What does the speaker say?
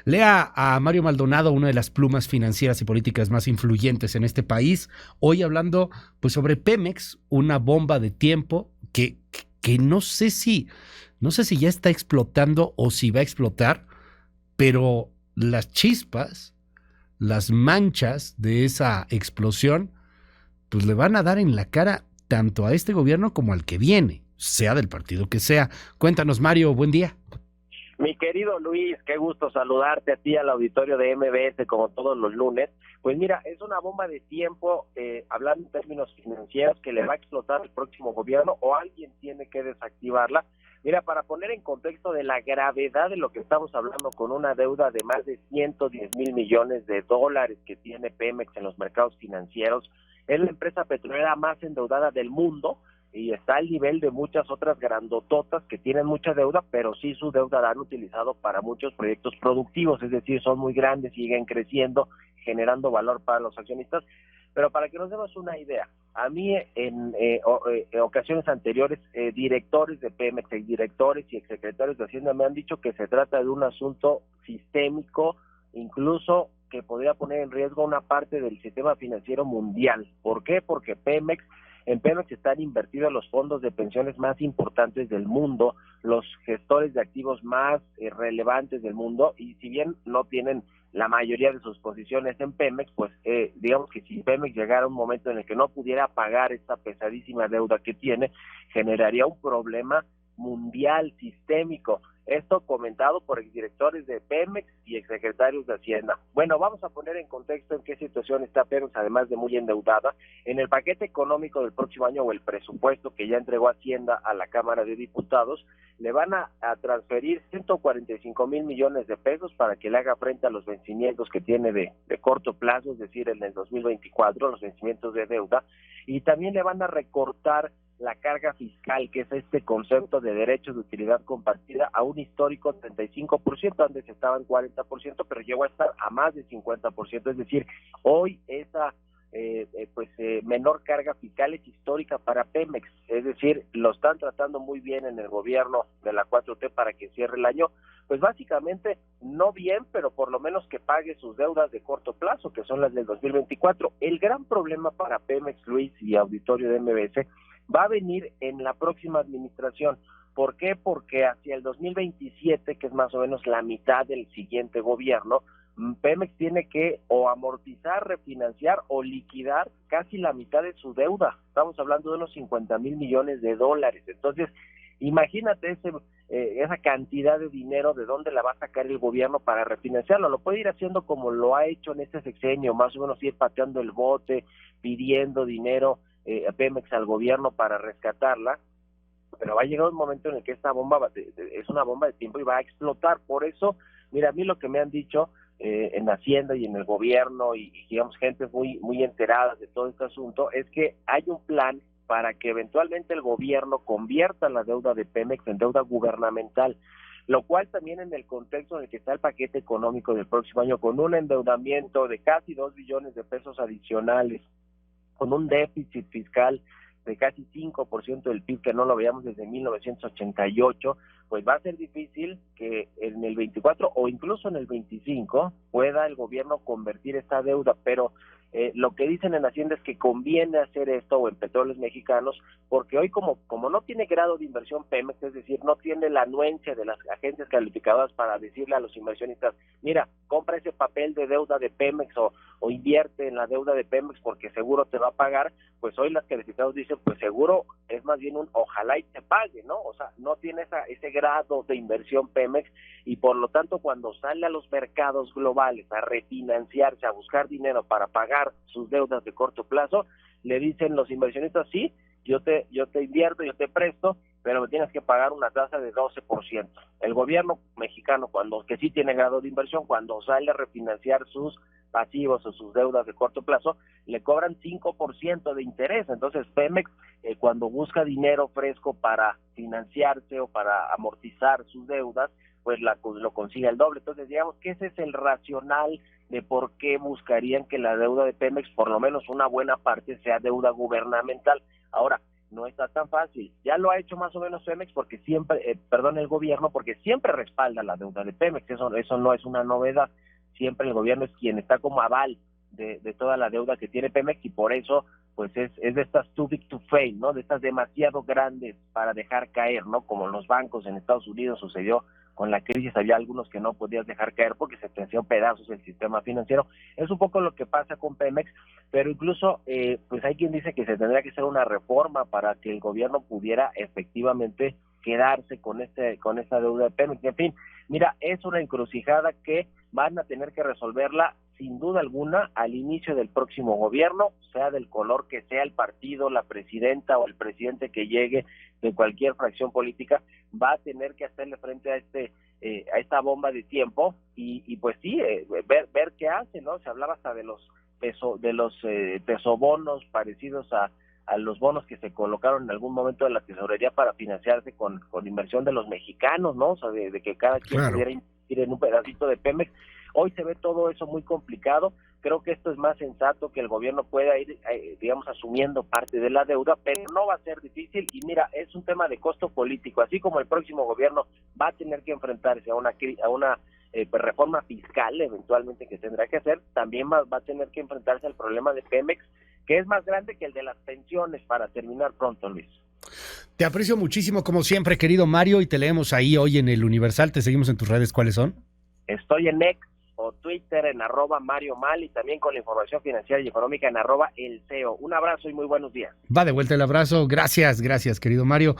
Lea a Mario Maldonado, una de las plumas financieras y políticas más influyentes en este país, hoy hablando pues sobre Pemex, una bomba de tiempo que no sé si ya está explotando o si va a explotar, pero las chispas, las manchas de esa explosión, pues le van a dar en la cara tanto a este gobierno como al que viene, sea del partido que sea. Cuéntanos, Mario, buen día. Mi querido Luis, qué gusto saludarte a ti, al auditorio de MBS, como todos los lunes. Pues mira, es una bomba de tiempo, hablando en términos financieros, que le va a explotar al próximo gobierno o alguien tiene que desactivarla. Mira, para poner en contexto de la gravedad de lo que estamos hablando, con una deuda de más de 110 mil millones de dólares que tiene Pemex en los mercados financieros, es la empresa petrolera más endeudada del mundo, y está al nivel de muchas otras grandototas que tienen mucha deuda, pero sí su deuda la han utilizado para muchos proyectos productivos, es decir, son muy grandes, siguen creciendo, generando valor para los accionistas. Pero para que nos demos una idea, a mí en ocasiones anteriores, directores de Pemex, directores y exsecretarios de Hacienda me han dicho que se trata de un asunto sistémico, incluso que podría poner en riesgo una parte del sistema financiero mundial. ¿Por qué? Porque en Pemex están invertidos los fondos de pensiones más importantes del mundo, los gestores de activos más relevantes del mundo, y si bien no tienen la mayoría de sus posiciones en Pemex, pues digamos que si Pemex llegara a un momento en el que no pudiera pagar esta pesadísima deuda que tiene, generaría un problema mundial, sistémico. Esto comentado por exdirectores de Pemex y exsecretarios de Hacienda. Bueno, vamos a poner en contexto en qué situación está Pemex, además de muy endeudada. En el paquete económico del próximo año, o el presupuesto que ya entregó Hacienda a la Cámara de Diputados, le van a transferir 145 mil millones de pesos para que le haga frente a los vencimientos que tiene de corto plazo, es decir, en el 2024, los vencimientos de deuda, y también le van a recortar la carga fiscal, que es este concepto de derechos de utilidad compartida, a un histórico 35%, antes estaba en 40%, pero llegó a estar a más de 50%, es decir, hoy esa menor carga fiscal es histórica para Pemex, es decir, lo están tratando muy bien en el gobierno de la 4T para que cierre el año, pues básicamente no bien, pero por lo menos que pague sus deudas de corto plazo, que son las del 2024. El gran problema para Pemex, Luis y auditorio de MBS, va a venir en la próxima administración. ¿Por qué? Porque hacia el 2027, que es más o menos la mitad del siguiente gobierno, Pemex tiene que o amortizar, refinanciar o liquidar casi la mitad de su deuda. Estamos hablando de unos 50 mil millones de dólares. Entonces, imagínate esa cantidad de dinero, de dónde la va a sacar el gobierno para refinanciarlo. Lo puede ir haciendo como lo ha hecho en este sexenio, más o menos ir pateando el bote, pidiendo dinero a Pemex al gobierno para rescatarla, pero va a llegar un momento en el que esta bomba es una bomba de tiempo y va a explotar. Por eso, mira, a mí lo que me han dicho en Hacienda y en el gobierno y digamos gente muy enterada de todo este asunto, es que hay un plan para que eventualmente el gobierno convierta la deuda de Pemex en deuda gubernamental, lo cual también en el contexto en el que está el paquete económico del próximo año, con un endeudamiento de casi 2 billones de pesos adicionales, con un déficit fiscal de casi 5% del PIB, que no lo veíamos desde 1988, pues va a ser difícil que en el 24 o incluso en el 25 pueda el gobierno convertir esta deuda, pero lo que dicen en Hacienda es que conviene hacer esto, o en Petróleos Mexicanos, porque hoy como no tiene grado de inversión Pemex, es decir, no tiene la anuencia de las agencias calificadoras para decirle a los inversionistas, mira, compra ese papel de deuda de Pemex o invierte en la deuda de Pemex porque seguro te va a pagar, pues hoy las calificadoras dicen, pues seguro es más bien un ojalá y te pague, ¿no? O sea, no tiene ese grado de inversión Pemex, y por lo tanto cuando sale a los mercados globales a refinanciarse, a buscar dinero para pagar sus deudas de corto plazo, le dicen los inversionistas, sí, yo te invierto, yo te presto, pero me tienes que pagar una tasa de 12%. El gobierno mexicano, que sí tiene grado de inversión, cuando sale a refinanciar sus pasivos o sus deudas de corto plazo, le cobran 5% de interés. Entonces Pemex, cuando busca dinero fresco para financiarse o para amortizar sus deudas, pues lo consigue el doble. Entonces digamos que ese es el racional de por qué buscarían que la deuda de Pemex, por lo menos una buena parte, sea deuda gubernamental. Ahora, no está tan fácil. Ya lo ha hecho más o menos Pemex porque siempre, el gobierno, porque siempre respalda la deuda de Pemex, eso no es una novedad, siempre el gobierno es quien está como aval de toda la deuda que tiene Pemex y por eso pues es de estas too big to fail, ¿no? De estas demasiado grandes para dejar caer, ¿no? Como los bancos en Estados Unidos sucedió con la crisis, había algunos que no podías dejar caer porque se te hacían pedazos el sistema financiero. Es un poco lo que pasa con Pemex, pero incluso pues hay quien dice que se tendría que hacer una reforma para que el gobierno pudiera efectivamente quedarse con esta deuda de Pemex. En fin, mira, es una encrucijada que van a tener que resolverla sin duda alguna al inicio del próximo gobierno, sea del color que sea el partido, la presidenta o el presidente que llegue de cualquier fracción política, va a tener que hacerle frente a esta bomba de tiempo y pues sí, ver qué hace, ¿no? Se hablaba hasta de los pesobonos parecidos a los bonos que se colocaron en algún momento de la tesorería para financiarse con inversión de los mexicanos, ¿no? O sea, de que cada quien pudiera invertir en un pedacito de Pemex. Hoy se ve todo eso muy complicado. Creo que esto es más sensato, que el gobierno pueda ir, digamos, asumiendo parte de la deuda, pero no va a ser difícil. Y mira, es un tema de costo político. Así como el próximo gobierno va a tener que enfrentarse a una reforma fiscal eventualmente que tendrá que hacer, también va a tener que enfrentarse al problema de Pemex, que es más grande que el de las pensiones, para terminar pronto, Luis. Te aprecio muchísimo, como siempre, querido Mario, y te leemos ahí hoy en el Universal. Te seguimos en tus redes. ¿Cuáles son? Estoy en X o Twitter en @MarioMal y también con la información financiera y económica en @El CEO. Un abrazo y muy buenos días. Va de vuelta el abrazo. Gracias, querido Mario.